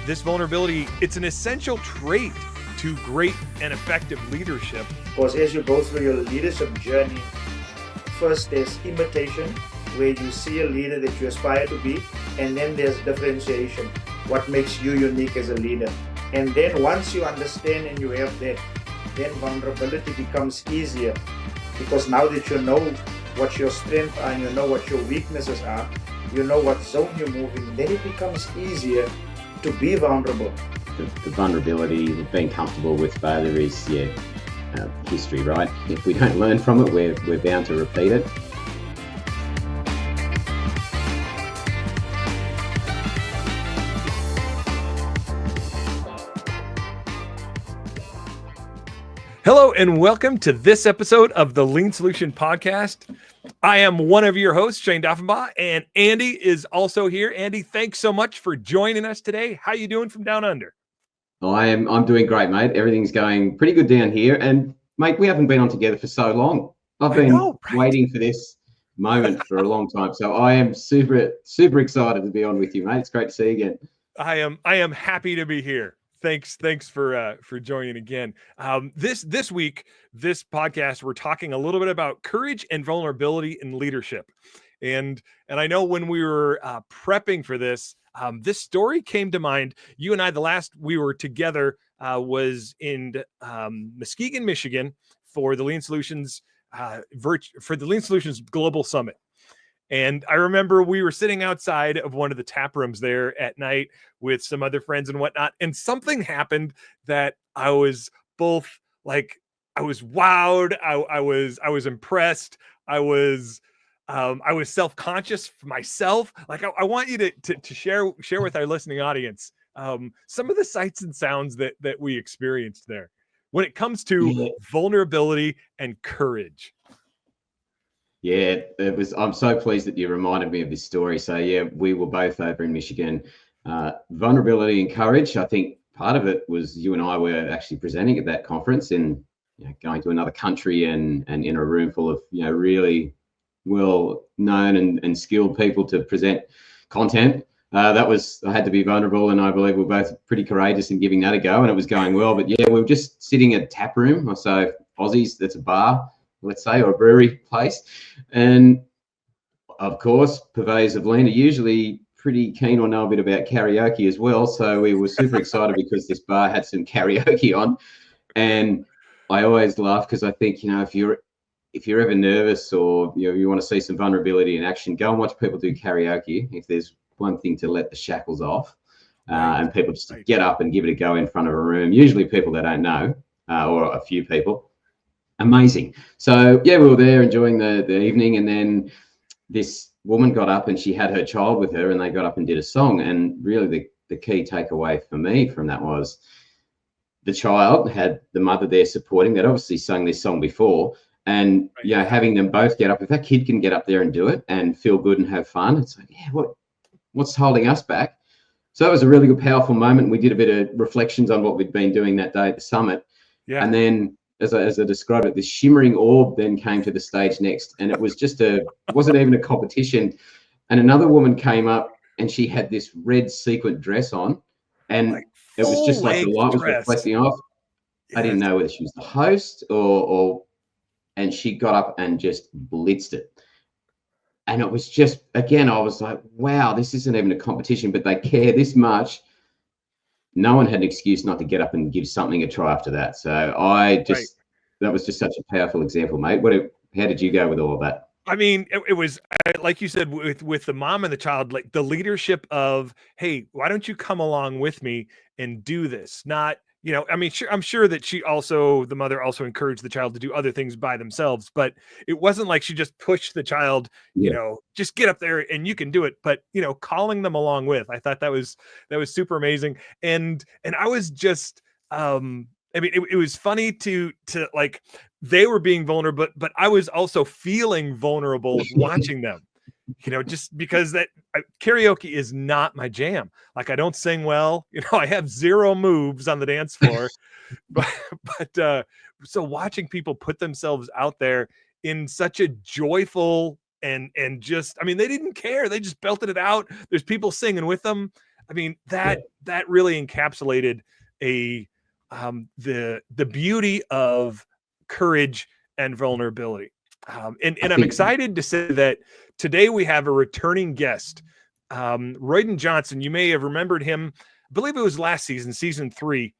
this vulnerability, it's an essential trait to great and effective leadership. Because as you go through your leadership journey, first there's imitation, where you see a leader that you aspire to be, and then there's differentiation, what makes you unique as a leader. And then once you understand and you have that, then vulnerability becomes easier, because now that you know what your strengths are and you know what your weaknesses are, you know what zone you move in, then it becomes easier to be vulnerable. The vulnerability of being comfortable with failure is history, right? If we don't learn from it, we're bound to repeat it. Hello and welcome to this episode of the Lean Solution Podcast. I am one of your hosts, Shayne Daughenbaugh, and Andy is also here. Andy, thanks so much for joining us today. How you doing from down under? I'm doing great, mate. Everything's going pretty good down here. And mate, we haven't been on together for so long. I've been waiting for this moment for a long time. So I am super excited to be on with you, mate. It's great to see you again. I am happy to be here. Thanks for joining again. This week, this podcast, we're talking a little bit about courage and vulnerability in leadership. And I know when we were prepping for this, this story came to mind. You and I, the last we were together was in Muskegon, Michigan, for the Lean Solutions Global Summit. And I remember we were sitting outside of one of the tap rooms there at night with some other friends and whatnot. And something happened that I was both like, I was wowed. I was impressed. I was self-conscious for myself. Like I want you to share with our listening audience some of the sights and sounds that we experienced there when it comes to vulnerability and courage. Yeah, it was. I'm so pleased that you reminded me of this story. So yeah, we were both over in Michigan. Vulnerability and courage. I think part of it was you and I were actually presenting at that conference and going to another country and in a room full of really well known and skilled people to present content. I had to be vulnerable, and I believe we're both pretty courageous in giving that a go, and it was going well. But yeah, we were just sitting at a tap room, so Aussies, that's a bar, let's say, or a brewery place. And of course, purveyors of lean are usually pretty keen or know a bit about karaoke as well. So we were super excited because this bar had some karaoke on. And I always laugh because I think, if you're ever nervous or you want to see some vulnerability in action, go and watch people do karaoke. If there's one thing to let the shackles off, and people just get up and give it a go in front of a room, usually people they don't know, or a few people. Amazing. So yeah, we were there enjoying the evening, and then this woman got up and she had her child with her, and they got up and did a song. And really the key takeaway for me from that was the child had the mother there supporting. They'd obviously sung this song before, and having them both get up. If that kid can get up there and do it and feel good and have fun, it's like, what's holding us back? So that was a really good, powerful moment. We did a bit of reflections on what we'd been doing that day at the summit. Yeah. And then as I described it, this shimmering orb then came to the stage next, and it was wasn't even a competition. And another woman came up and she had this red sequin dress on, and it was just like the light was reflecting off. Yes. I didn't know whether she was the host and she got up and just blitzed it. And it was just, again, I was like, wow, this isn't even a competition, but they care this much. No one had an excuse not to get up and give something a try after that. So that was just such a powerful example, mate. How did you go with all of that? I mean, it was like you said, with the mom and the child, like the leadership of, hey, why don't you come along with me and do this? Not, I'm sure that the mother also encouraged the child to do other things by themselves, but it wasn't like she just pushed the child, just get up there and you can do it. But, calling them along with, I thought that was super amazing. And I was just, it was funny to like, they were being vulnerable, but I was also feeling vulnerable watching them. Just because that karaoke is not my jam. Like I don't sing well, I have zero moves on the dance floor, but so watching people put themselves out there in such a joyful and just, they didn't care. They just belted it out. There's people singing with them. I mean, that really encapsulated a the beauty of courage and vulnerability. And I I'm think, excited to say that today we have a returning guest, Royden Johnson. You may have remembered him. I believe it was last season, season 3.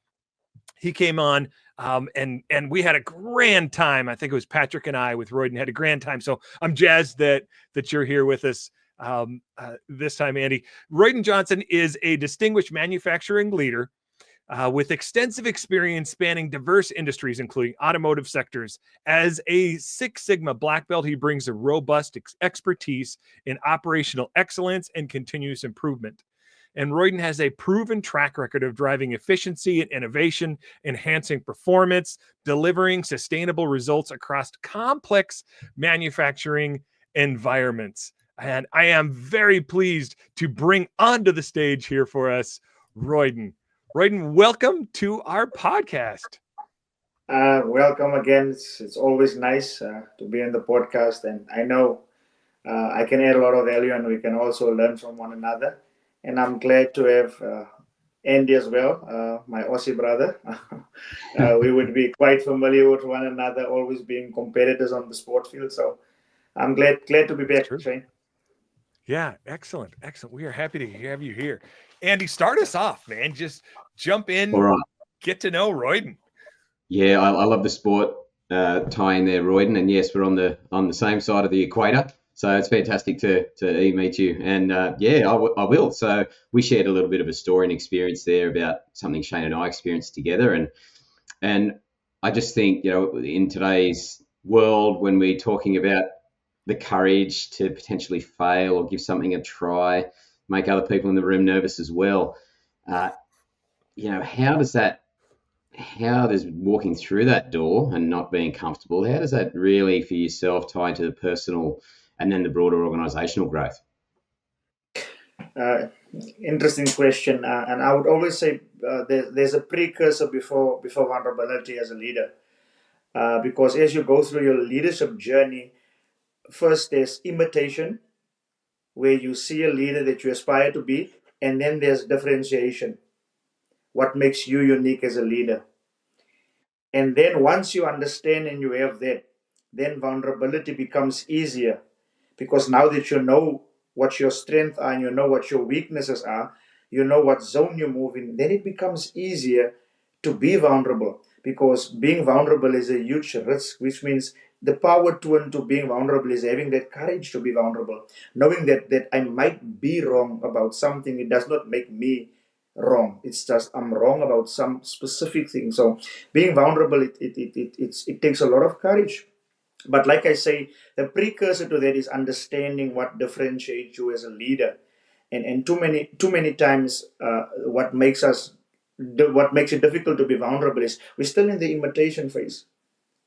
He came on, and we had a grand time. I think it was Patrick and I with Royden had a grand time. So I'm jazzed that you're here with us this time, Andy. Royden Johnson is a distinguished manufacturing leader with extensive experience spanning diverse industries, including automotive sectors. As a Six Sigma black belt, he brings a robust expertise in operational excellence and continuous improvement. And Royden has a proven track record of driving efficiency and innovation, enhancing performance, delivering sustainable results across complex manufacturing environments. And I am very pleased to bring onto the stage here for us Royden. Royden, welcome to our podcast. Welcome again. It's always nice to be on the podcast, and I know I can add a lot of value, and we can also learn from one another. And I'm glad to have Andy as well, my Aussie brother. We would be quite familiar with one another, always being competitors on the sport field. So I'm glad to be back, Shayne. Yeah, excellent. We are happy to have you here. Andy, start us off, man. Just jump in, all right. get to know Royden. Yeah, I love the sport tie in there, Royden, and yes, we're on the same side of the equator, so it's fantastic to meet you. And yeah, I will. So we shared a little bit of a story and experience there about something Shayne and I experienced together, and I just think, in today's world, when we're talking about the courage to potentially fail or give something a try, make other people in the room nervous as well. Uh, how does walking through that door and not being comfortable, how does that really for yourself tie into the personal and then the broader organizational growth? Uh, Interesting question, and I would always say there's a precursor before vulnerability as a leader, because as you go through your leadership journey, first there's imitation, where you see a leader that you aspire to be, and then there's differentiation, what makes you unique as a leader. And then once you understand and you have that, then vulnerability becomes easier, because now that you know what your strengths are and you know what your weaknesses are, you know what zone you move in, then it becomes easier to be vulnerable, because being vulnerable is a huge risk, which means the power to being vulnerable is having that courage to be vulnerable, knowing that I might be wrong about something. It does not make me wrong. It's just I'm wrong about some specific thing. So being vulnerable, it takes a lot of courage. But like I say, the precursor to that is understanding what differentiates you as a leader. And too many times, what makes it difficult to be vulnerable is we're still in the imitation phase.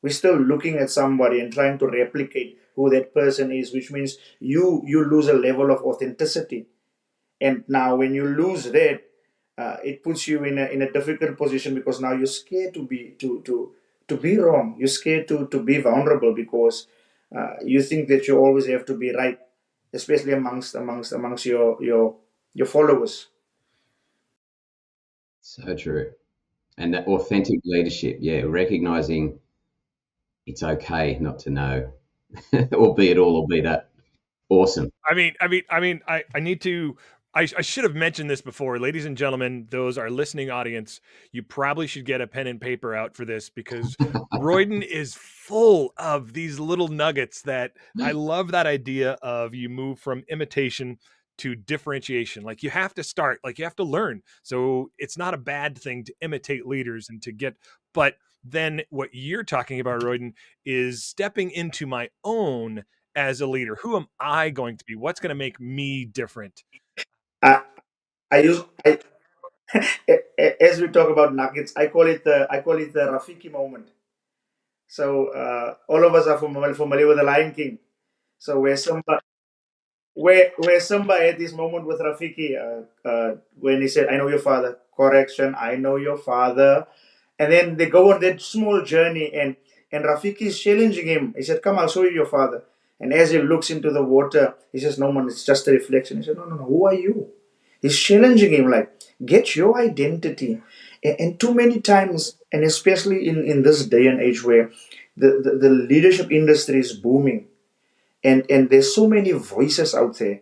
We're still looking at somebody and trying to replicate who that person is, which means you lose a level of authenticity. And now when you lose that, it puts you in a difficult position, because now you're scared to be wrong. You're scared to be vulnerable, because you think that you always have to be right, especially amongst your followers. So true. And that authentic leadership, yeah, recognizing it's okay not to know, or be it all, or be that. Awesome. I need to. I should have mentioned this before, ladies and gentlemen. Those are listening audience. You probably should get a pen and paper out for this, because Royden is full of these little nuggets that I love. That idea of you move from imitation to differentiation. Like you have to start. Like you have to learn. So it's not a bad thing to imitate leaders and to get. But then what you're talking about, Royden, is stepping into my own as a leader. Who am I going to be? What's going to make me different? I, I use I, as we talk about nuggets, I call it the Rafiki moment. So all of us are familiar with the Lion King. So where Simba had this moment with Rafiki, when he said, "I know your father." Correction, I know your father. And then they go on that small journey, and Rafiki is challenging him. He said, "Come, I'll show you your father." And as he looks into the water, he says, "No, man, it's just a reflection." He said, "No, no, no. Who are you?" He's challenging him like, get your identity. And too many times, and especially in this day and age where the leadership industry is booming, and there's so many voices out there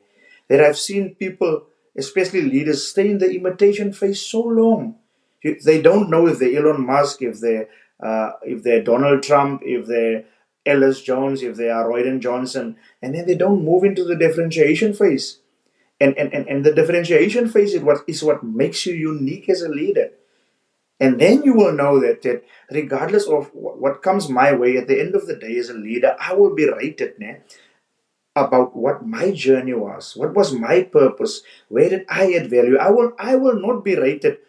that I've seen people, especially leaders, stay in the imitation phase so long. They don't know if they're Elon Musk, if they're Donald Trump, if they're Ellis Jones, if they are Royden Johnson, and then they don't move into the differentiation phase. And the differentiation phase is what makes you unique as a leader. And then you will know that regardless of what comes my way, at the end of the day as a leader, I will be rated about what my journey was, what was my purpose, where did I add value. I will not be rated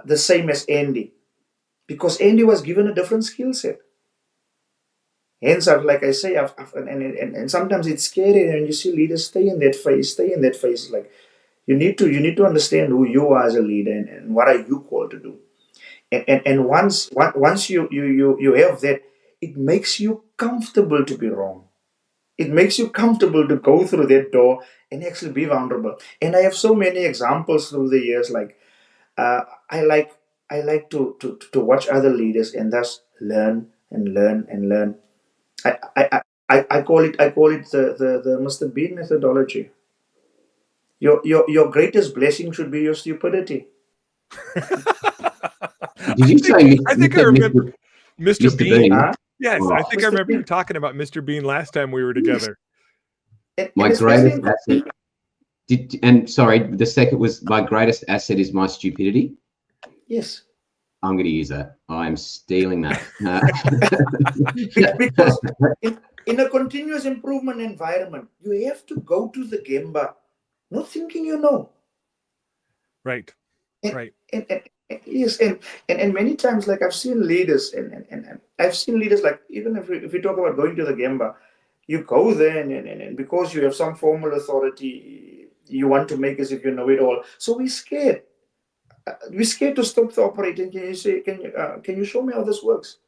the same as Andy, because Andy was given a different skill set. Hence, like I say, and sometimes it's scary when you see leaders stay in that phase. Like you need to understand who you are as a leader, and what are you called to do. And once you have that, it makes you comfortable to be wrong. It makes you comfortable to go through that door and actually be vulnerable. And I have so many examples through the years. Like uh, I like I like to watch other leaders and thus learn and learn and learn. I call it the Mr. Bean methodology. Your greatest blessing should be your stupidity. Did you say I think I Mr. remember Mr. Mr. Bean. Bean? Huh? Yes, Oh, I think I Mr. remember you Bean. talking about Mr. Bean last time we were together. my And especially greatest asset. And sorry, the second was my greatest asset is my stupidity. yes. I'm going to use that. I'm stealing that. Because in a continuous improvement environment, you have to go to the gemba, not thinking you know. Right. And, Right. yes, and many times, like I've seen leaders, and I've seen leaders, like even if we talk about going to the gemba, you go there, and because you have some formal authority, you want to make as if you know it all. So we're scared. We're scared to stop the operating. Can you show me how this works?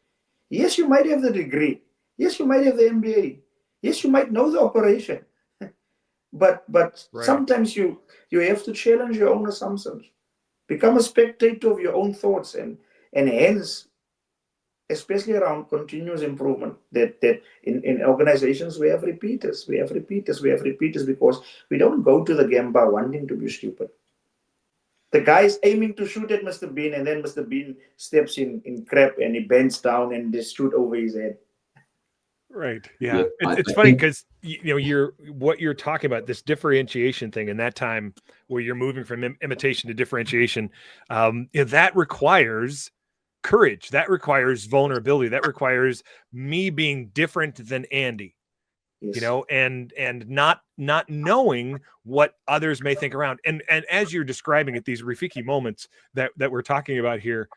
Yes, you might have the degree. Yes, you might have the MBA. Yes, you might know the operation. But Right. sometimes you have to challenge your own assumptions. Become a spectator of your own thoughts, and hence, especially around continuous improvement, that in organizations we have repeaters because we don't go to the gamba wanting to be stupid. The guy is aiming to shoot at Mr. Bean, and then Mr. Bean steps in crap and he bends down and just shoot over his head. Right. Yeah, Yeah. It's I funny think because what you're talking about, this differentiation thing, in that time where you're moving from imitation to differentiation, that requires courage. That requires vulnerability. That requires me being different than Andy. Yes. And not knowing what others may think around. And as you're describing it, these Rafiki moments that we're talking about here,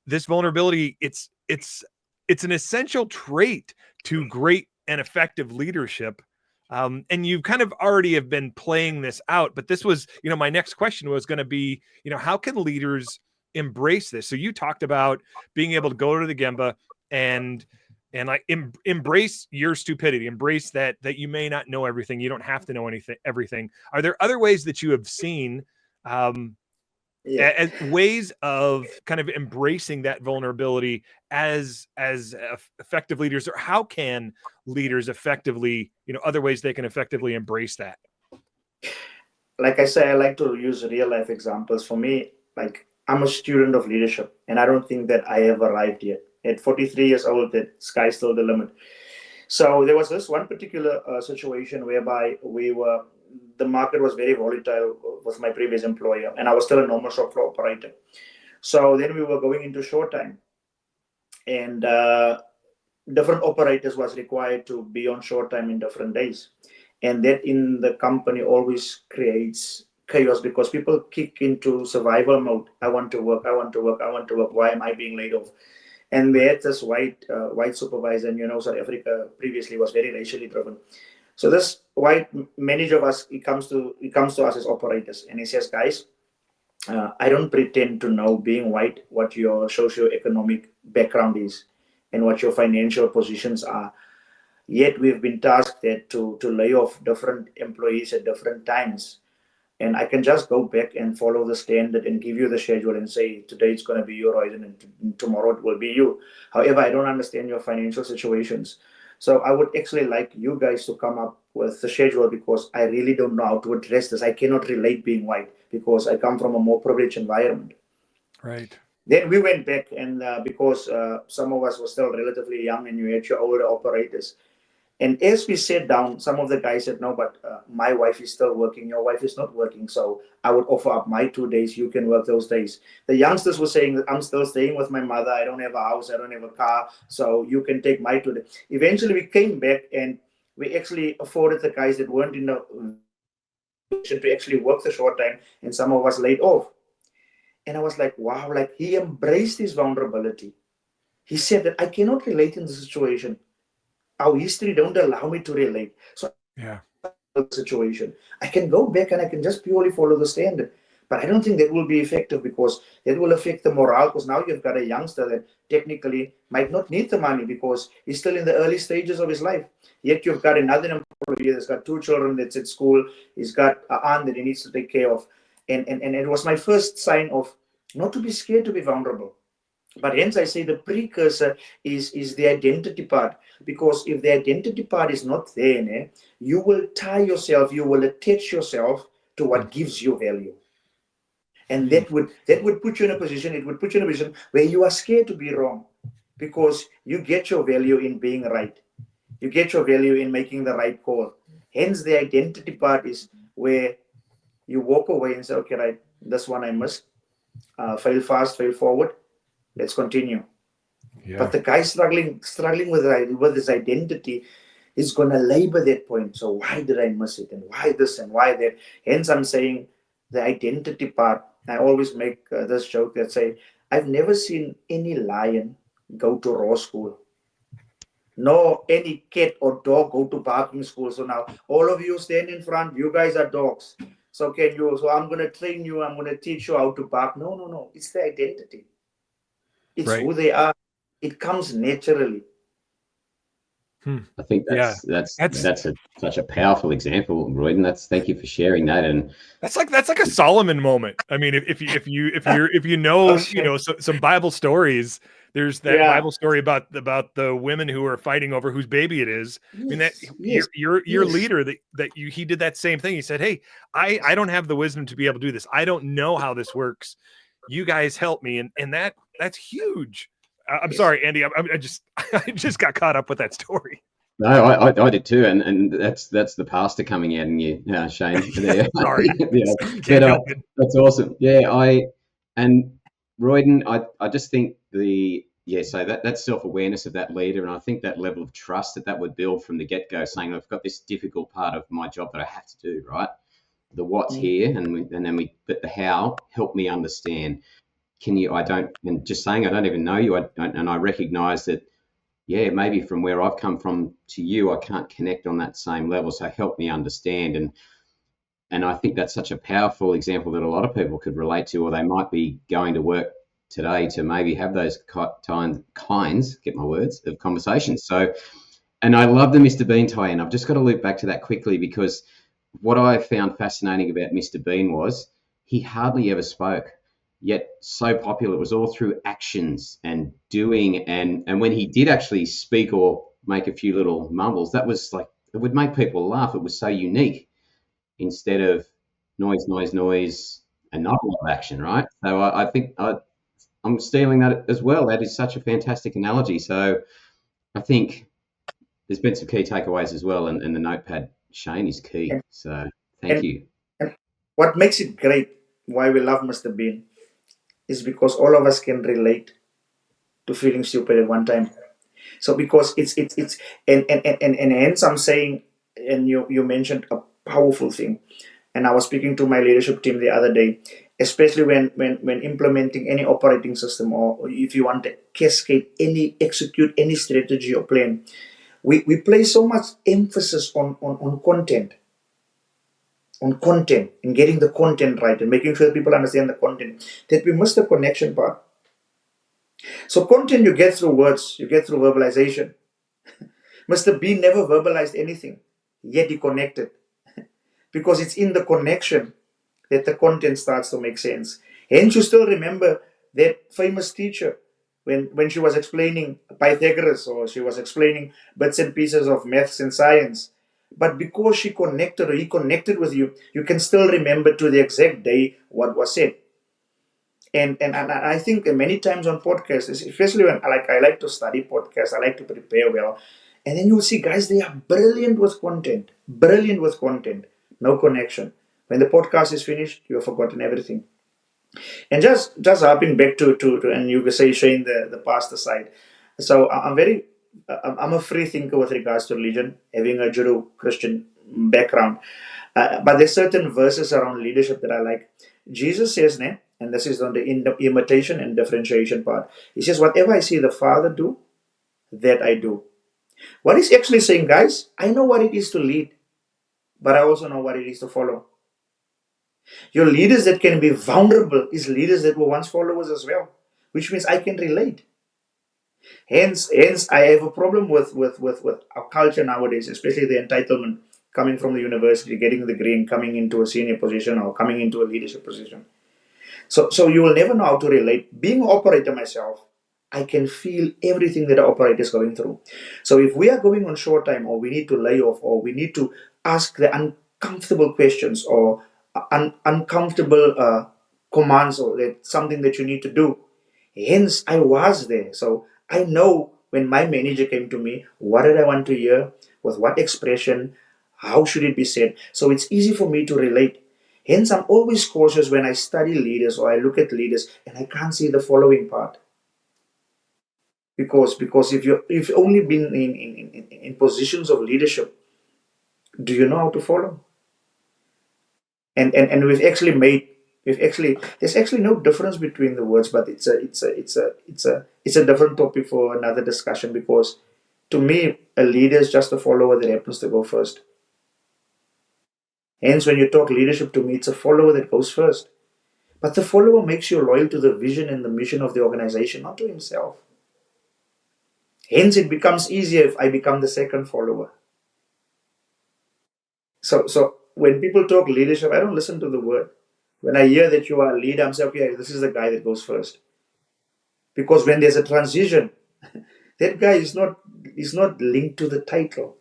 this vulnerability, it's an essential trait to great and effective leadership. And you kind of already have been playing this out, but this was, my next question was going to be, how can leaders embrace this? So you talked about being able to go to the Gemba and like embrace your stupidity, embrace that you may not know everything, you don't have to know everything. Are there other ways that you have seen, um, Yeah. as ways of kind of embracing that vulnerability as effective leaders, or how can leaders effectively, other ways they can effectively embrace that? Like I say, I like to use real life examples. For me, like I'm a student of leadership, and I don't think that I have arrived yet. At 43 years old, that sky's still the limit. So there was this one particular situation whereby the market was very volatile with my previous employer, and I was still a normal shop floor operator. So then we were going into short time, and different operators was required to be on short time in different days, and that in the company always creates chaos because people kick into survival mode. I want to work, I want to work, I want to work. Why am I being laid off? And we had this white supervisor, and South Africa previously was very racially driven. So this white manager of us, he comes to us as operators, and he says, guys, I don't pretend to know, being white, what your socio-economic background is and what your financial positions are. Yet we've been tasked that to lay off different employees at different times. And I can just go back and follow the standard and give you the schedule and say, today it's going to be you, Royden, and tomorrow it will be you. However, I don't understand your financial situations. So I would actually like you guys to come up with the schedule, because I really don't know how to address this. I cannot relate being white because I come from a more privileged environment. Right. Then we went back, and because some of us were still relatively young and you had your older operators, and as we sat down, some of the guys said, no, but my wife is still working. Your wife is not working. So I would offer up my 2 days. You can work those days. The youngsters were saying that I'm still staying with my mother. I don't have a house. I don't have a car. So you can take my 2 days. Eventually, we came back and we actually afforded the guys that weren't in the position to actually work the short time. And some of us laid off. And I was like, wow, like he embraced his vulnerability. He said that I cannot relate in the situation. Our history don't allow me to relate. So Yeah. the situation, I can go back and I can just purely follow the standard. But I don't think that will be effective, because that will affect the morale. Because now you've got a youngster that technically might not need the money because he's still in the early stages of his life. Yet you've got another employee that's got 2 children that's at school. He's got an aunt that he needs to take care of. And it was my first sign of not to be scared to be vulnerable. But hence I say the precursor is the identity part. Because if the identity part is not there, you will tie yourself, you will attach yourself to what gives you value. And that would put you in a position, it would put you in a position where you are scared to be wrong. Because you get your value in being right. You get your value in making the right call. Hence the identity part is where you walk away and say, okay, right, this one I missed. Fail fast, fail forward. Let's continue. Yeah. But the guy struggling with his identity is going to labor that point. So why did I miss it? And why this and why that? Hence, I'm saying the identity part. I always make this joke that say, I've never seen any lion go to raw school. No, any cat or dog go to barking school. So now all of you stand in front. You guys are dogs. So can you? So I'm going to train you. I'm going to teach you how to bark. No, no, no. It's the identity. It's Right. who they are. It comes naturally. I think Yeah. that's such a powerful example, Royden. Thank you for sharing that. And That's like a Solomon moment. I mean, if you know, some Bible stories, there's that Yeah. Bible story about the women who are fighting over whose baby it is. I mean, that Yes, your yes. leader he did that same thing. He said, "Hey, I don't have the wisdom to be able to do this. I don't know how this works. You guys help me." And that's huge. I'm Yes. sorry, Andy. I just got caught up with that story. no, I did too, and that's the pastor coming out in you, Shayne. There. Sorry. Yeah, Can't but help it. that's awesome. Yeah, and Royden, I just think so that self-awareness of that leader, and I think that level of trust that would build from the get-go, saying I've got this difficult part of my job that I have to do, right? The what's here, and then but the how, help me understand. And just saying I don't even know you, and I recognize that. Yeah, maybe from where I've come from to you, I can't connect on that same level. So help me understand. And I think that's such a powerful example that a lot of people could relate to, or they might be going to work today to maybe have those kinds, get my words, of conversations. So, and I love the Mr. Bean tie-in. I've just got to loop back to that quickly, because what I found fascinating about Mr. Bean was he hardly ever spoke, yet so popular. It was all through actions and doing. And when he did actually speak or make a few little mumbles, that was like, it would make people laugh. It was so unique, instead of noise, noise, noise, and not a lot of action, right? So I think I'm stealing that as well. That is such a fantastic analogy. So I think there's been some key takeaways as well, and the notepad, Shayne, is key. So thank And, you. and what makes it great, why we love Mr. Bean, is because all of us can relate to feeling stupid at one time. So because it's and hence I'm saying, and you mentioned a powerful thing, and I was speaking to my leadership team the other day, especially when implementing any operating system, or if you want to execute any strategy or plan, we place so much emphasis on content, and getting the content right and making sure people understand the content, that we miss the connection part. So content you get through words, you get through verbalization. Mr. B never verbalized anything, yet he connected. Because it's in the connection that the content starts to make sense. Hence, you still remember that famous teacher when she was explaining Pythagoras, or she was explaining bits and pieces of maths and science. But because she connected, or he connected with you, you can still remember to the exact day what was said. And I think many times on podcasts, especially when I like to study podcasts, I like to prepare well, and then you'll see guys, they are brilliant with content, no connection. When the podcast is finished, you have forgotten everything. And just harping back to and you say Shayne the pastor side. So I'm a free thinker with regards to religion, having a Judeo Christian background. But there's certain verses around leadership that I like. Jesus says, ne, and this is on the imitation and differentiation part. He says, whatever I see the Father do, that I do. What he's actually saying, guys, I know what it is to lead, but I also know what it is to follow. Your leaders that can be vulnerable is leaders that were once followers as well, which means I can relate. Hence, I have a problem with our culture nowadays, especially the entitlement coming from the university, getting a degree and coming into a senior position or coming into a leadership position. So you will never know how to relate. Being an operator myself, I can feel everything that the operator is going through. So if we are going on short time, or we need to lay off, or we need to ask the uncomfortable questions, or uncomfortable commands, or that something that you need to do. Hence, I was there. So I know when my manager came to me, what did I want to hear, with what expression, how should it be said. So it's easy for me to relate. Hence, I'm always cautious when I study leaders or I look at leaders and I can't see the following part. Because if you've only been in positions of leadership, do you know how to follow? And there's actually no difference between the words, but it's a different topic for another discussion, because to me a leader is just a follower that happens to go first. Hence, when you talk leadership, to me it's a follower that goes first. But the follower makes you loyal to the vision and the mission of the organization, not to himself. Hence, it becomes easier if I become the second follower. So when people talk leadership, I don't listen to the word. When I hear that you are a leader, I'm saying, okay, this is the guy that goes first. Because when there's a transition, that guy is not linked to the title.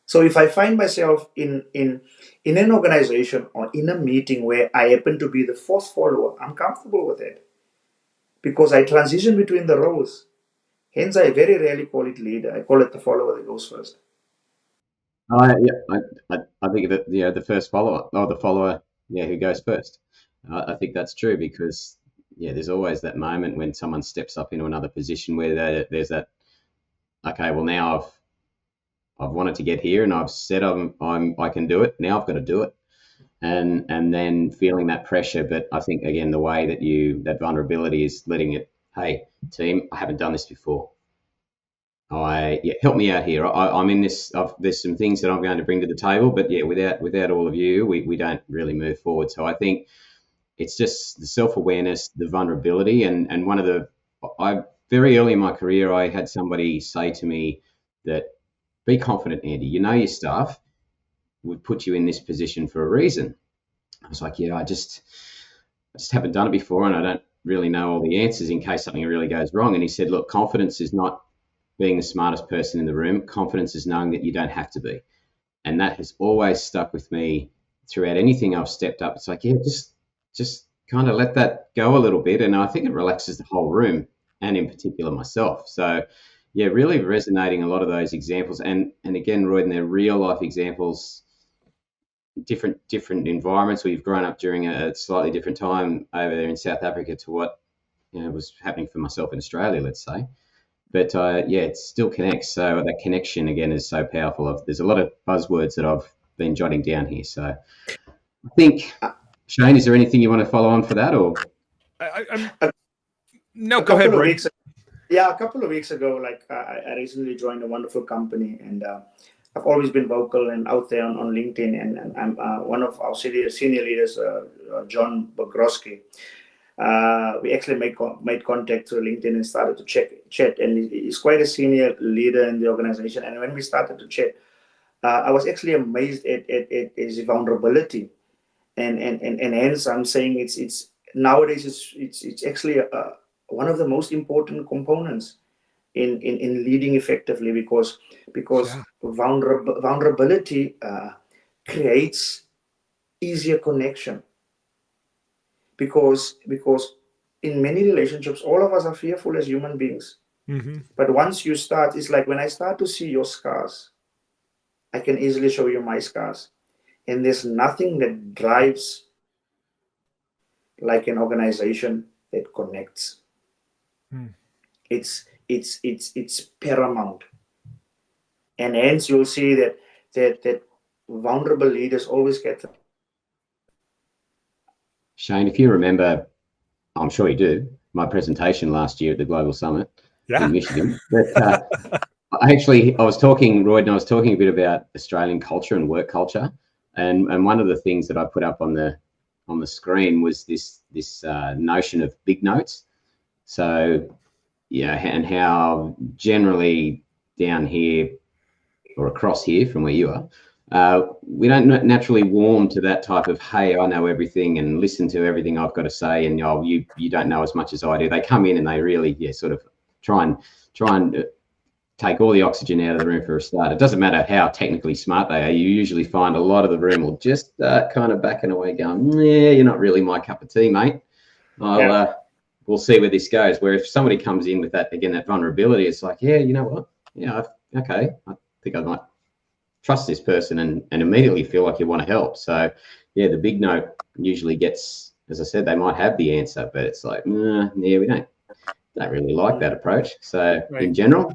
So if I find myself in an organization or in a meeting where I happen to be the fourth follower, I'm comfortable with it, because I transition between the roles. Hence, I very rarely call it leader. I call it the follower that goes first. I think that the first follower, or the follower, who goes first. I think that's true because there's always that moment when someone steps up into another position where there's that. Okay, well now I've wanted to get here and I've said I can do it. Now I've got to do it, and then feeling that pressure. But I think again the way that vulnerability is letting it. Hey team, I haven't done this before. Help me out here. I'm in this. There's some things that I'm going to bring to the table, but without all of you, we don't really move forward. So I think it's just the self-awareness, the vulnerability, and I very early in my career, I had somebody say to me that, be confident, Andy. You know your stuff. We've put you in this position for a reason. I was like, I just haven't done it before, and I don't really know all the answers in case something really goes wrong. And he said, look, confidence is not being the smartest person in the room. Confidence is knowing that you don't have to be. And that has always stuck with me throughout anything I've stepped up. It's like, just kind of let that go a little bit. And I think it relaxes the whole room, and in particular myself. So really resonating a lot of those examples. And again, Royden, they're real life examples, different environments where you've grown up during a slightly different time over there in South Africa to what was happening for myself in Australia, let's say. But it still connects. So that connection again is so powerful. There's a lot of buzzwords that I've been jotting down here. So I think, Shayne, is there anything you want to follow on for that, or? No, go ahead, Roy. A couple of weeks ago, I recently joined a wonderful company, and I've always been vocal and out there on LinkedIn, and I'm one of our senior leaders, John Bogroski. We actually made contact through LinkedIn and started to chat, and he's quite a senior leader in the organization. And when we started to chat, I was actually amazed at his vulnerability. and hence I'm saying it's nowadays it's actually one of the most important components in leading effectively, because Yeah. vulnerability creates easier connection, because in many relationships all of us are fearful as human beings. Hmm. But once you start, it's like when I start to see your scars, I can easily show you my scars. And there's nothing that drives like an organization that connects. Mm. It's paramount. And hence you'll see that vulnerable leaders always get. Shayne, if you remember, I'm sure you do, my presentation last year at the Global Summit Yeah. in Michigan. But I was talking, Royden, I was talking a bit about Australian culture and work culture, and one of the things that I put up on the screen was this notion of big notes. So yeah, and how generally down here or across here from where you are, we don't naturally warm to that type of, hey, I know everything and listen to everything I've got to say, and oh, you don't know as much as I do. They come in and they really, sort of try and take all the oxygen out of the room for a start. It doesn't matter how technically smart they are. You usually find a lot of the room will just kind of backing away, going, yeah, you're not really my cup of tea, mate. We'll see where this goes. Where if somebody comes in with that, again, that vulnerability, it's like, yeah, you know what? Yeah, okay. I think I might trust this person and immediately feel like you want to help. So yeah, the big note usually gets, as I said, they might have the answer, but it's like, yeah, we don't really like that approach. So Right. in general,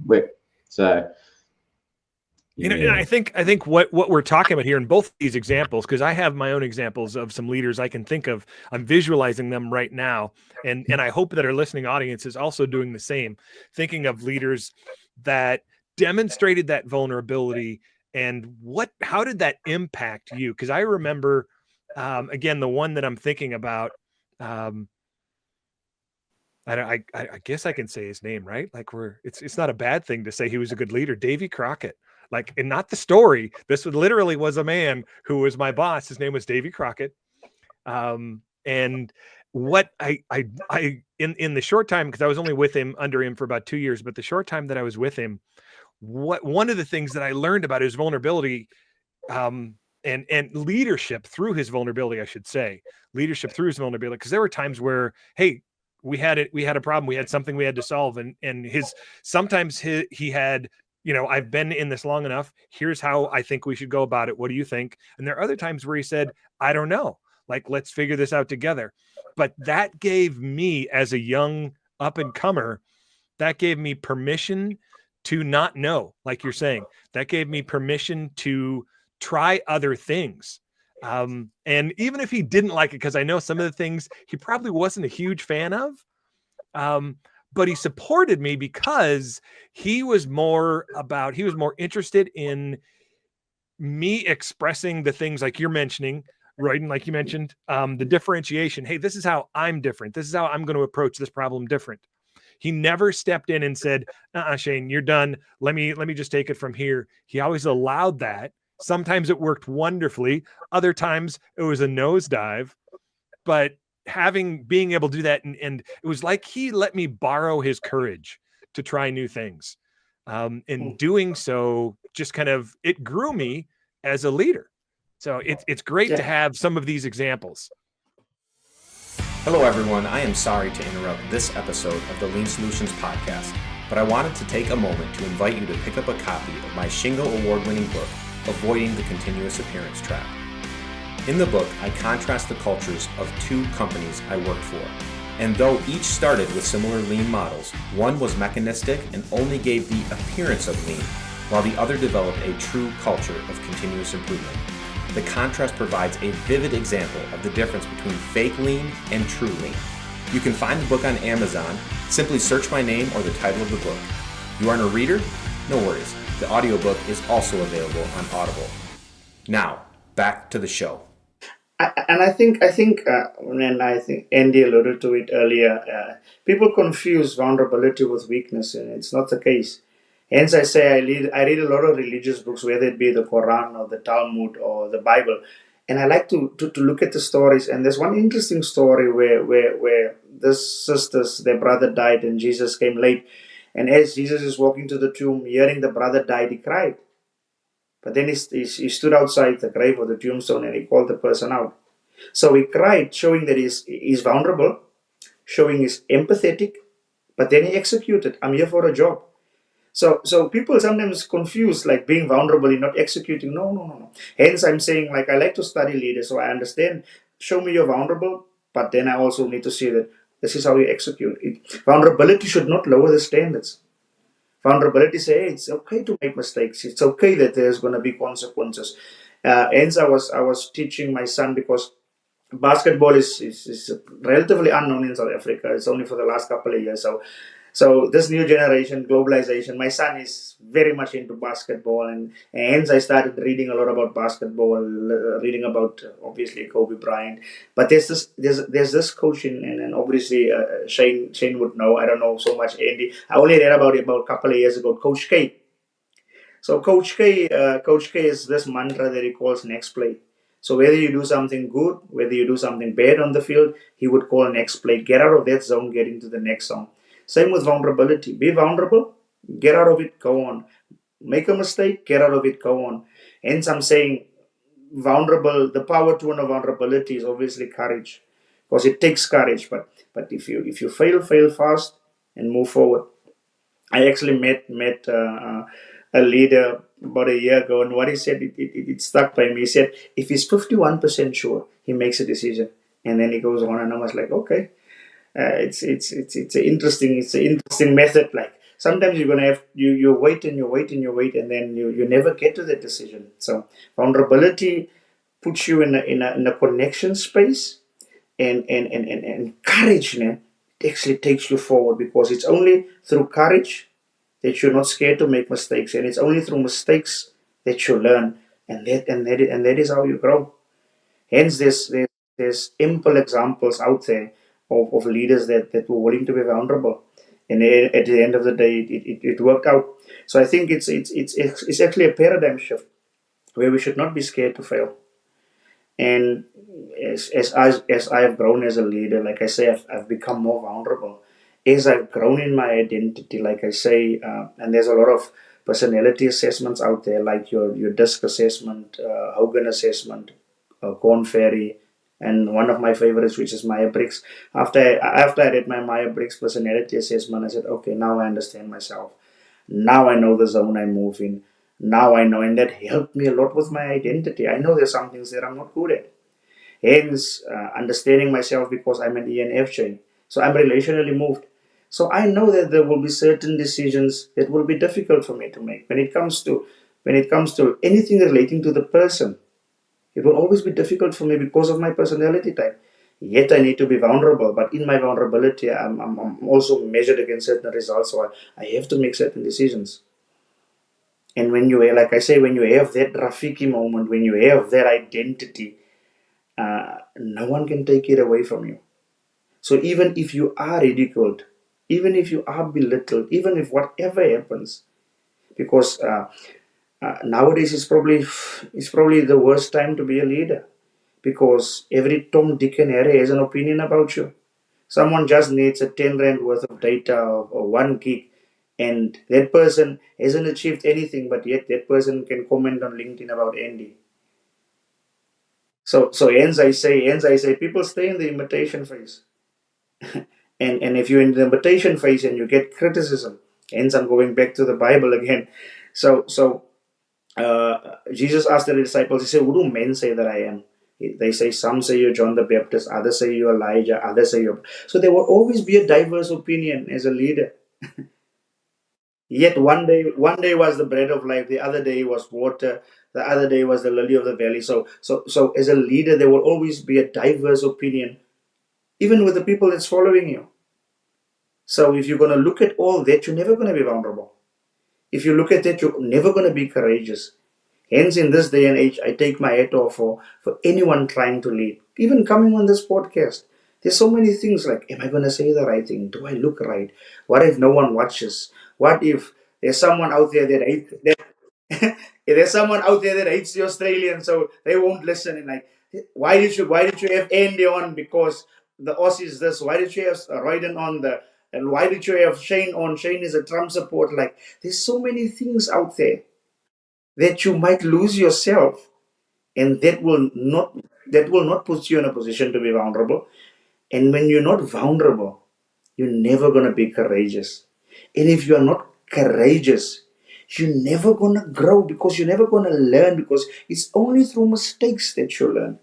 And I think what we're talking about here in both these examples, because I have my own examples of some leaders I can think of, I'm visualizing them right now, and I hope that our listening audience is also doing the same, thinking of leaders that demonstrated that vulnerability, and how did that impact you? Because I remember, again, the one that I'm thinking about. I guess I can say his name, right? Like it's not a bad thing to say he was a good leader. Davy Crockett. Like, and not the story. This literally was a man who was my boss. His name was Davy Crockett. And what in the short time, because I was only with him under him for about 2 years, but the short time that I was with him, one of the things that I learned about his vulnerability, and leadership through his vulnerability, I should say, leadership through his vulnerability, because there were times where, hey, we had a problem, we had something we had to solve, and sometimes he had, I've been in this long enough, here's how I think we should go about it, what do you think? And there are other times where he said, I don't know, like, let's figure this out together. But that gave me, as a young up and comer, that gave me permission to not know, like you're saying. That gave me permission to try other things. And even if he didn't like it, because I know some of the things he probably wasn't a huge fan of, but he supported me because he was more interested in me expressing the things like you're mentioning, Royden, like you mentioned, the differentiation. Hey, this is how I'm different. This is how I'm going to approach this problem different. He never stepped in and said, Shayne, you're done. Let me just take it from here. He always allowed that. Sometimes it worked wonderfully. Other times it was a nosedive. But being able to do that, and it was like he let me borrow his courage to try new things. In doing so, just kind of, it grew me as a leader. So it's great to have some of these examples. Hello, everyone. I am sorry to interrupt this episode of the Lean Solutions podcast, but I wanted to take a moment to invite you to pick up a copy of my Shingo Award-winning book, Avoiding the Continuous Appearance Trap. In the book, I contrast the cultures of two companies I worked for, and though each started with similar lean models, one was mechanistic and only gave the appearance of lean, while the other developed a true culture of continuous improvement. The contrast provides a vivid example of the difference between fake lean and true lean. You can find the book on Amazon. Simply search my name or the title of the book. You aren't a reader? No worries. The audiobook is also available on Audible. Now, back to the show. And I think Andy alluded to it earlier. People confuse vulnerability with weakness, and it's not the case. Hence, I say I read a lot of religious books, whether it be the Quran or the Talmud or the Bible, And I like to look at the stories. And there's one interesting story where this sisters, their brother died, and Jesus came late. And as Jesus is walking to the tomb, hearing the brother died, he cried. But then he stood outside the grave or the tombstone, and he called the person out. So he cried, showing that he's vulnerable, showing he's empathetic, but then he executed. I'm here for a job. So people sometimes confuse like being vulnerable and not executing. No. Hence, I'm saying like I like to study leaders, so I understand. Show me you're vulnerable, but then I also need to see that this is how you execute it. Vulnerability should not lower the standards. Vulnerability say, hey, it's okay to make mistakes. It's okay that there's going to be consequences. Hence, I was teaching my son, because basketball is relatively unknown in South Africa. It's only for the last couple of years. So this new generation, globalization, my son is very much into basketball, and hence I started reading a lot about basketball, reading about obviously Kobe Bryant. But there's this coach and obviously Shayne would know. I don't know so much Andy. I only read about it about a couple of years ago. Coach K. So Coach K is this mantra that he calls next play. So whether you do something good, whether you do something bad on the field, he would call next play. Get out of that zone, get into the next zone. Same with vulnerability. Be vulnerable, get out of it, go on. Make a mistake, get out of it, go on. Hence, I'm saying vulnerable. The power to a vulnerability is obviously courage, because it takes courage. But if you fail fast and move forward. I actually met a leader about a year ago, and what he said, it stuck by me. He said, if he's 51% sure, he makes a decision, and then he goes on, and I was like, okay, it's an interesting method. Like sometimes you're gonna have you wait and you wait and you wait, and then you never get to that decision. So vulnerability puts you in a connection space, and courage, man, it actually takes you forward, because it's only through courage that you're not scared to make mistakes, and it's only through mistakes that you learn, and that is how you grow. Hence, there's ample examples out there of leaders that were willing to be vulnerable, and at the end of the day, it worked out. So I think it's actually a paradigm shift where we should not be scared to fail. And as I have grown as a leader, like I say, I've become more vulnerable. As I've grown in my identity, like I say, and there's a lot of personality assessments out there, like your DISC assessment, Hogan assessment, Corn Ferry, and one of my favorites, which is Myers-Briggs. After I read my Myers-Briggs personality assessment, I said, okay, now I understand myself. Now I know the zone I move in. Now I know, and that helped me a lot with my identity. I know there's some things that I'm not good at. Hence, understanding myself, because I'm an ENFJ. So I'm relationally moved. So I know that there will be certain decisions that will be difficult for me to make. When it comes to anything relating to the person, it will always be difficult for me because of my personality type. Yet I need to be vulnerable, but in my vulnerability, I'm also measured against certain results. So I have to make certain decisions. And when like I say, when you have that Rafiki moment, when you have that identity, no one can take it away from you. So even if you are ridiculed, even if you are belittled, even if whatever happens, because nowadays it's probably the worst time to be a leader, because every Tom, Dick, and Harry has an opinion about you. Someone just needs a 10 rand worth of data or 1 gig, and that person hasn't achieved anything, but yet that person can comment on LinkedIn about Andy. So hence I say, people stay in the imitation phase. And if you're in the imitation phase and you get criticism, hence I'm going back to the Bible again. So Jesus asked the disciples, he said, who do men say that I am? They say, some say you're John the Baptist, others say you're Elijah, others say you're... So there will always be a diverse opinion as a leader. Yet one day was the bread of life, the other day was water, the other day was the lily of the valley. So as a leader, there will always be a diverse opinion, even with the people that's following you. So if you're going to look at all that, you're never going to be vulnerable. If you look at that, you're never going to be courageous. Hence, in this day and age, I take my hat off for anyone trying to lead. Even coming on this podcast, there's so many things like, am I going to say the right thing? Do I look right? What if no one watches? What if there's someone out there that hates that? there's someone out there that hates the Australians, so they won't listen. And like, why did you have Andy on? Because the Aussies this. Why did you have Royden on and why did you have Shayne on? Shayne is a Trump supporter. Like, there's so many things out there that you might lose yourself, and that will not put you in a position to be vulnerable. And when you're not vulnerable, you're never gonna be courageous. And if you're not courageous, you're never gonna grow, because you're never gonna learn, because it's only through mistakes that you learn.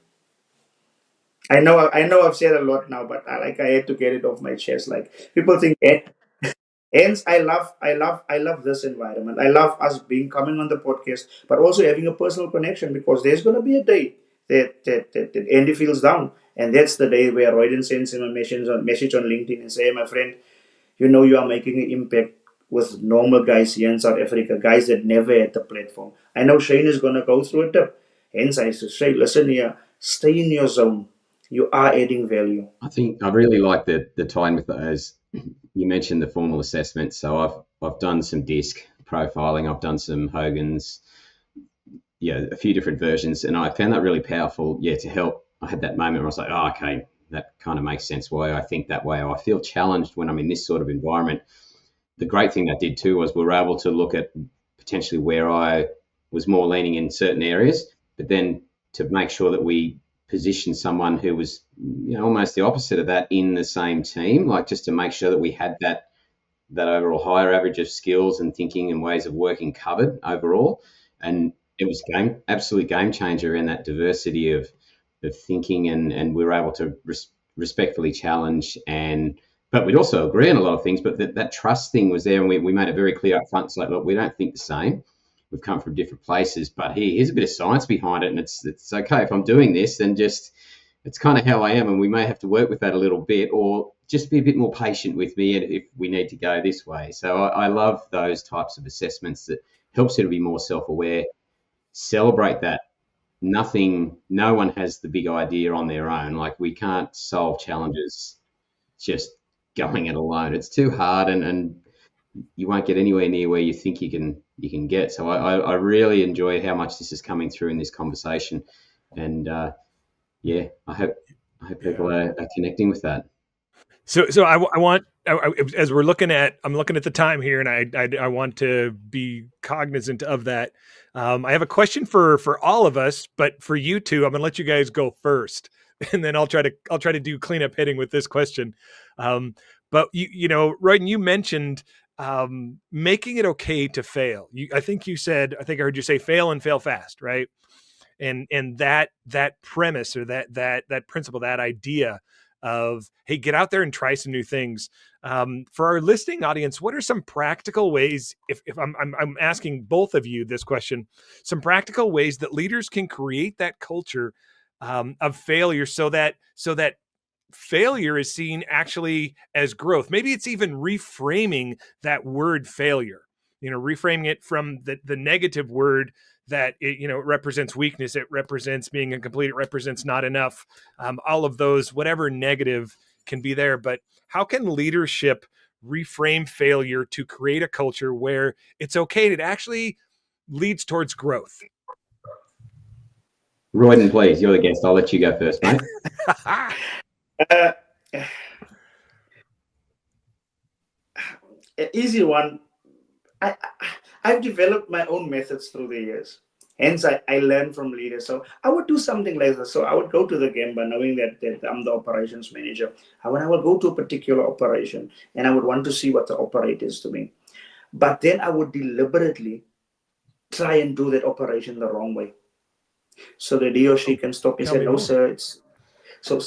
I know I've said a lot now, but I had to get it off my chest. Like, people think, hence I love this environment. I love us being coming on the podcast, but also having a personal connection, because there's gonna be a day that Andy feels down, and that's the day where Royden sends him a message on LinkedIn and say, "Hey, my friend, you are making an impact with normal guys here in South Africa, guys that never had the platform. I know Shayne is gonna go through a dip. Hence I say, listen here, stay in your zone. You are adding value." I think I really like the time with those. You mentioned the formal assessment, so I've done some DISC profiling, I've done some Hogan's, a few different versions, and I found that really powerful. Yeah, to help. I had that moment where I was like, oh, okay, that kind of makes sense why I think that way. I feel challenged when I'm in this sort of environment. The great thing that did too was we were able to look at potentially where I was more leaning in certain areas, but then to make sure that we position someone who was almost the opposite of that in the same team, like just to make sure that we had that overall higher average of skills and thinking and ways of working covered overall. And it was absolute game changer in that diversity of thinking, and we were able to respectfully challenge, but we'd also agree on a lot of things, but that trust thing was there, and we made it very clear up front. It's like, look, we don't think the same. We've come from different places, but here's a bit of science behind it, and it's okay if I'm doing this, then just it's kind of how I am, and we may have to work with that a little bit, or just be a bit more patient with me if we need to go this way. So I love those types of assessments that helps you to be more self-aware, celebrate that no one has the big idea on their own. Like, we can't solve challenges just going it alone. It's too hard, and you won't get anywhere near where you think you can get. So I really enjoy how much this is coming through in this conversation, and I hope people are connecting with that. So I want, as I'm looking at the time here, and I want to be cognizant of that. I have a question for all of us, but for you two, I'm going to let you guys go first, and then I'll try to do cleanup hitting with this question. But Royden, you mentioned making it okay to fail. I think I heard you say fail and fail fast, right? And that premise, or that principle, that idea of, hey, get out there and try some new things. For our listening audience, what are some practical ways, if I'm asking both of you this question, some practical ways that leaders can create that culture of failure, so that failure is seen actually as growth? Maybe it's even reframing that word failure, reframing it from the negative word that it represents weakness, it represents being incomplete, it represents not enough, all of those, whatever negative can be there. But how can leadership reframe failure to create a culture where it's okay, and it actually leads towards growth? Royden, please, you're the guest. I'll let you go first, mate. Easy one. I've developed my own methods through the years. Hence, I learned from leaders. So I would do something like this. So I would go to the Gamba knowing that I'm the operations manager. I would go to a particular operation, and I would want to see what the operate is to me. But then I would deliberately try and do that operation the wrong way, so that he or she can stop and say, "No, sir,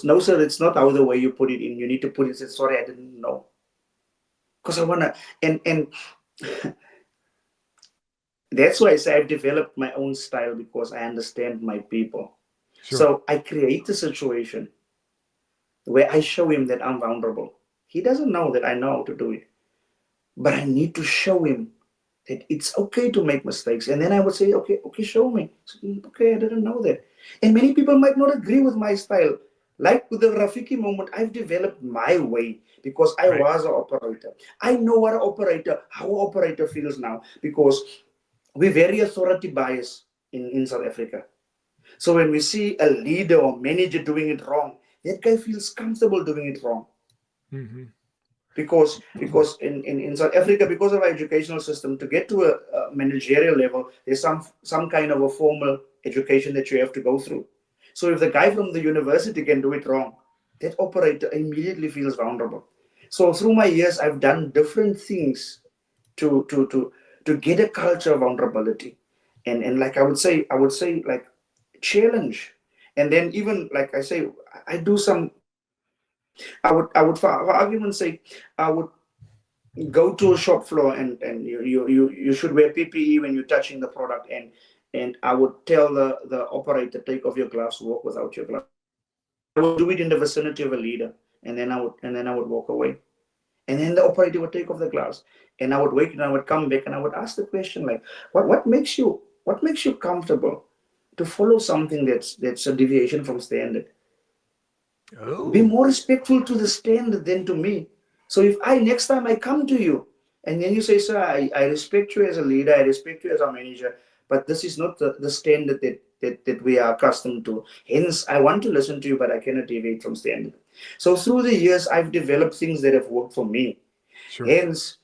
no, sir, it's not how the way you put it in. You need to put it." Say, "Sorry, I didn't know." Because I wanna, and that's why I say I've developed my own style, because I understand my people. Sure. So I create a situation where I show him that I'm vulnerable. He doesn't know that I know how to do it, but I need to show him that it's okay to make mistakes. And then I would say, okay, show me. So, okay, I didn't know that. And many people might not agree with my style. Like with the Rafiki moment, I've developed my way, because I was an operator. I know how an operator feels now, because we're very authority biased in South Africa. So when we see a leader or manager doing it wrong, that guy feels comfortable doing it wrong. Mm-hmm. Because in South Africa, because of our educational system, to get to a managerial level, there's some kind of a formal education that you have to go through. So if the guy from the university can do it wrong, that operator immediately feels vulnerable. So through my years, I've done different things to get a culture of vulnerability. And like I would say like challenge. And then even like I say, I do some I would for argument's sake, I would go to a shop floor and you should wear PPE when you're touching the product, and I would tell the operator, take off your gloves, walk without your gloves. I would do it in the vicinity of a leader, and then I would walk away. And then the operator would take off the gloves, and I would wait, and I would come back, and I would ask the question like, what makes you comfortable to follow something that's a deviation from standard? Be Oh, more respectful to the standard than to me. So if I next time I come to you and then you say, sir, I respect you as a leader, I respect you as a manager, but this is not the standard that we are accustomed to. Hence, I want to listen to you, but I cannot deviate from standard. So through the years, I've developed things that have worked for me. sure. Hence,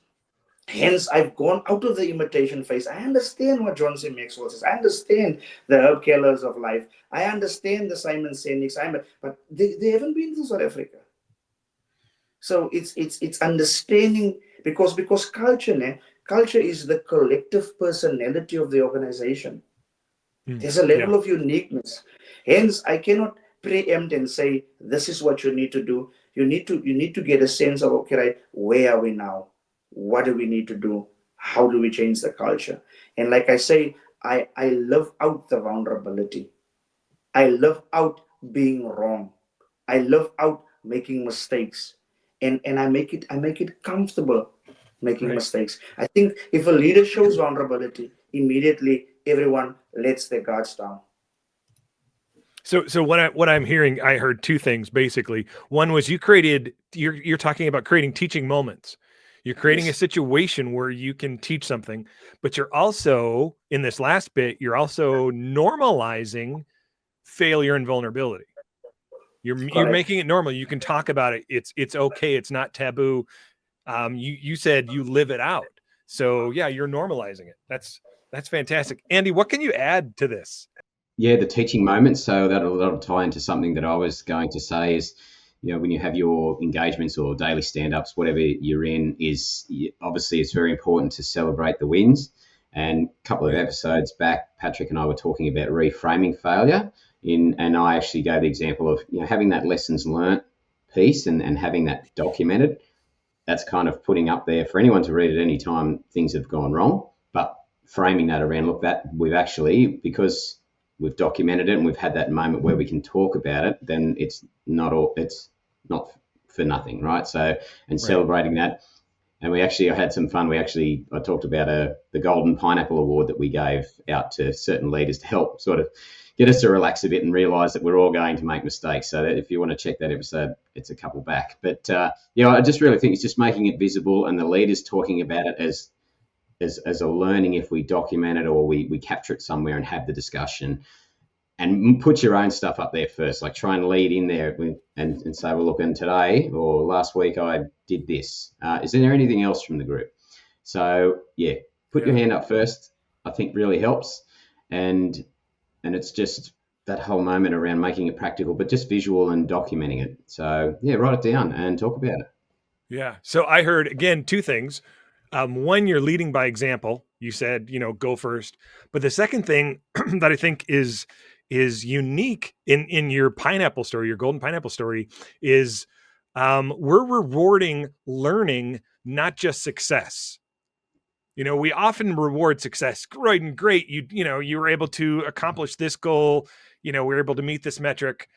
Hence, I've gone out of the imitation phase. I understand what John C. Maxwell says. I understand the Herb Kellers of life. I understand the Simon Sinek's. But they haven't been to South Africa. So it's understanding because culture is the collective personality of the organization. There's a Yeah, level of uniqueness. Hence, I cannot preempt and say this is what you need to do. You need to get a sense of, okay, right, where are we now? What do we need to do? How do we change the culture? And like I say, I live out the vulnerability. I live out being wrong. I live out making mistakes. And I make it comfortable making right. mistakes. I think if a leader shows vulnerability, immediately everyone lets their guards down. So what I'm hearing, I heard two things basically. One was you're talking about creating teaching moments. You're creating a Yes, situation where you can teach something, but you're also in this last bit, you're also normalizing failure and vulnerability. You're correct. making it normal. You can talk about it. It's okay. It's not taboo. You said you live it out. So yeah, you're normalizing it. That's fantastic. Andy, what can you add to this? Yeah, the teaching moments. So that'll tie into something that I was going to say is, when you have your engagements or daily stand-ups, whatever you're in, obviously it's very important to celebrate the wins. And a couple of Right. episodes back, Patrick and I were talking about reframing failure. And I actually gave the example of having that lessons learnt piece and having that documented. That's kind of putting up there for anyone to read at any time things have gone wrong, but framing that around, look, that we've actually, because we've documented it and we've had that moment where we can talk about it, then it's not for nothing, right? So, and Right. celebrating that. And I had some fun. I talked about the Golden Pineapple Award that we gave out to certain leaders to help sort of get us to relax a bit and realize that we're all going to make mistakes. So that if you want to check that episode, it's a couple back. But I just really think it's just making it visible and the leaders talking about it as a learning if we document it or we capture it somewhere and have the discussion and put your own stuff up there first. Like try and lead in there and say, well, look, and today or last week I did this. Is there anything else from the group? So yeah, put your Yeah. hand up first. I think really helps, and it's just that whole moment around making it practical, but just visual and documenting it. So yeah, write it down and talk about it. Yeah. So I heard again two things. One, you're leading by example. You said, go first. But the second thing that I think is unique in your pineapple story, your golden pineapple story, is we're rewarding learning, not just success. We often reward success. Royden, great. You were able to accomplish this goal. We were able to meet this metric,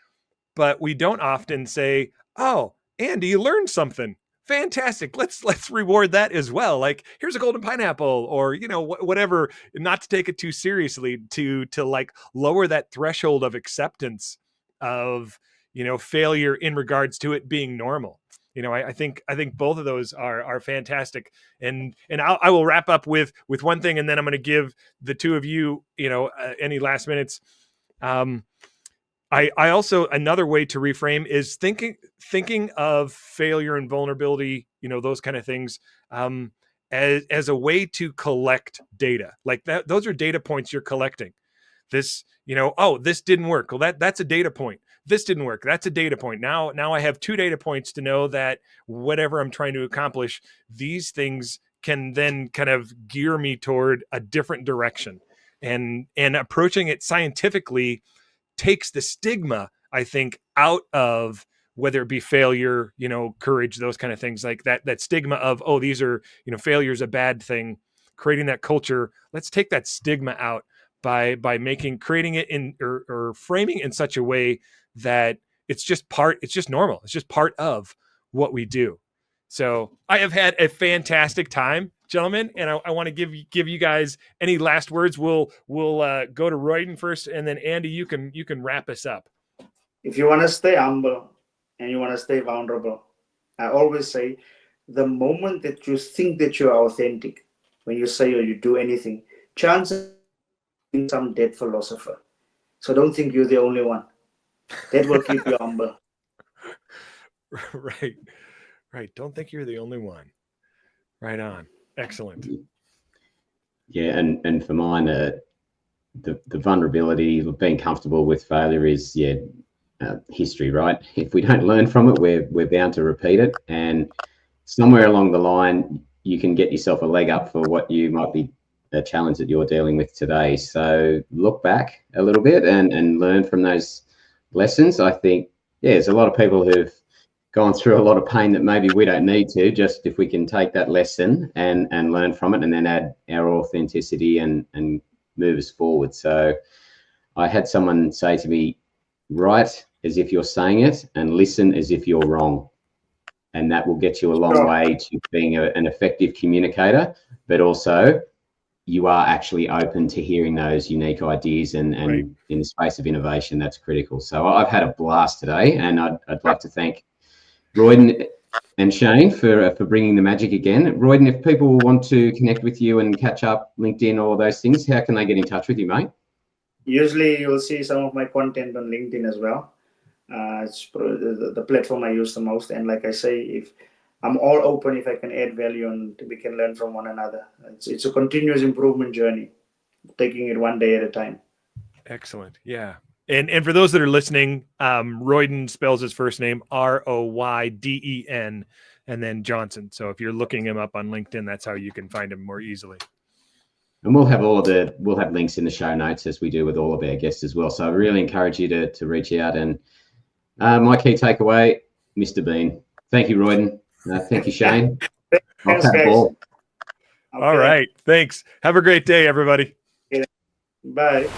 but we don't often say, "Oh, Andy, you learned something. Fantastic. Let's reward that as well. Like, here's a golden pineapple," or whatever. Not to take it too seriously, to like lower that threshold of acceptance of failure in regards to it being normal. I think both of those are fantastic. And I will wrap up with one thing, and then I'm going to give the two of you, any last minutes. I also, another way to reframe is thinking of failure and vulnerability, those kind of things, as a way to collect data like that. Those are data points you're collecting. This, oh, this didn't work. Well, that's a data point. This didn't work. That's a data point. Now I have 2 data points to know that whatever I'm trying to accomplish, these things can then kind of gear me toward a different direction. And approaching it scientifically takes the stigma, I think, out of whether it be failure, courage, those kind of things, like that stigma of, oh, these are, failure's a bad thing. Creating that culture, let's take that stigma out by creating it in or framing it in such a way that it's just normal. It's just part of what we do. So I have had a fantastic time, gentlemen, and I want to give you guys any last words. We'll go to Royden first, and then Andy, you can wrap us up. If you want to stay humble and you want to stay vulnerable, I always say, the moment that you think that you are authentic, when you say or you do anything, chances some dead philosopher. So don't think you're the only one. That will keep you humble. Right. Don't think you're the only one. Right on. Excellent. Yeah, and for mine, the vulnerability, being comfortable with failure is history, right? If we don't learn from it, we're bound to repeat it, and somewhere along the line, you can get yourself a leg up for what you might be a challenge that you're dealing with today. So look back a little bit and learn from those lessons. I think, there's a lot of people who've gone through a lot of pain that maybe we don't need to, just if we can take that lesson and learn from it and then add our authenticity and move us forward. So I had someone say to me, write as if you're saying it and listen as if you're wrong. And that will get you a long way to being an effective communicator, but also you are actually open to hearing those unique ideas and right. In the space of innovation, that's critical. So I've had a blast today, and I'd like to thank Royden and Shayne for bringing the magic again. Royden, if people want to connect with you and catch up, LinkedIn, all those things, how can they get in touch with you, mate? Usually you'll see some of my content on LinkedIn as well. It's the platform I use the most. And like I say, if I'm all open, if I can add value and we can learn from one another. It's a continuous improvement journey, taking it one day at a time. Excellent. Yeah. And for those that are listening, Royden spells his first name Royden, and then Johnson. So if you're looking him up on LinkedIn, that's how you can find him more easily. And we'll have links in the show notes, as we do with all of our guests as well. So I really encourage you to reach out. And my key takeaway, Mr. Bean. Thank you, Royden. Thank you, Shayne. Thanks, guys. Okay. All right. Thanks. Have a great day, everybody. Bye.